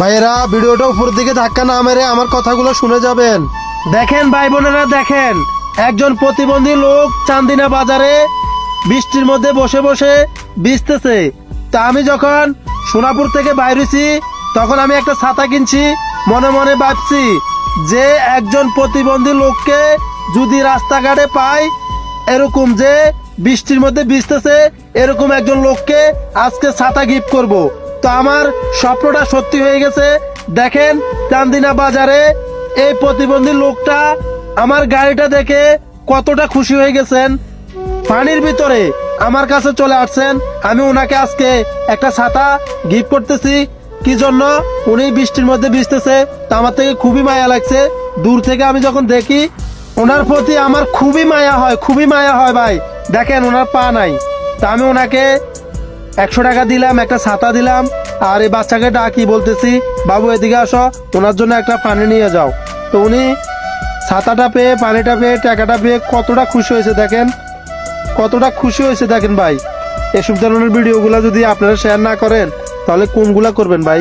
ভাইয়েরা ভিডিওটা উপর দিকে ধাক্কা না মেরে আমার কথাগুলো শুনে যাবেন। দেখেন ভাই বোনেরা, দেখেন একজন প্রতিবন্ধী লোক চান্দিনা বাজারে বৃষ্টির মধ্যে বসে বসে ভিজতেছে। তা আমি যখন সোনাপুর থেকে বাইরেছি তখন আমি একটা ছাতা কিনছি, মনে মনে ভাবছি যে একজন প্রতিবন্ধী লোককে যদি রাস্তাঘাটে পাই, এরকম যে বৃষ্টির মধ্যে ভিজতেছে এরকম একজন লোককে আজকে ছাতা গিফট করব। তো আমার স্বপ্নটা সত্যি হয়ে গেছে। দেখেন চান্দিনা বাজারে এই প্রতিবন্ধী লোকটা আমার গাড়িটা দেখে কতটা খুশি হয়ে গেছেন, পানির ভিতরে আমার কাছে চলে আসছেন। আমি ওনাকে আজকে একটা ছাতা গিফট করতেছি। কি জন্য? উনি বৃষ্টির মধ্যে ভিজতেছে, তা আমার থেকে খুবই মায়া লাগছে। দূর থেকে আমি যখন দেখি ওনার প্রতি আমার খুবই মায়া হয়, খুবই মায়া হয় ভাই। দেখেন ওনার পা নাই, তা আমি ওনাকে 100 টাকা দিলাম, একটা ছাতা দিলাম। আর এই বাচ্চাকে ডাকি, বলতেছি বাবু এদিকে আসো, ওনার জন্য একটা পানি নিয়ে যাও। তো উনি ছাতাটা পেয়ে, পানিটা পেয়ে, টাকাটা পেয়ে কতটা খুশি হয়েছে দেখেন, কতটা খুশি হয়েছে দেখেন ভাই। এসব ধরনের ভিডিওগুলো যদি আপনারা শেয়ার না করেন তাহলে কোনগুলা করবেন ভাই?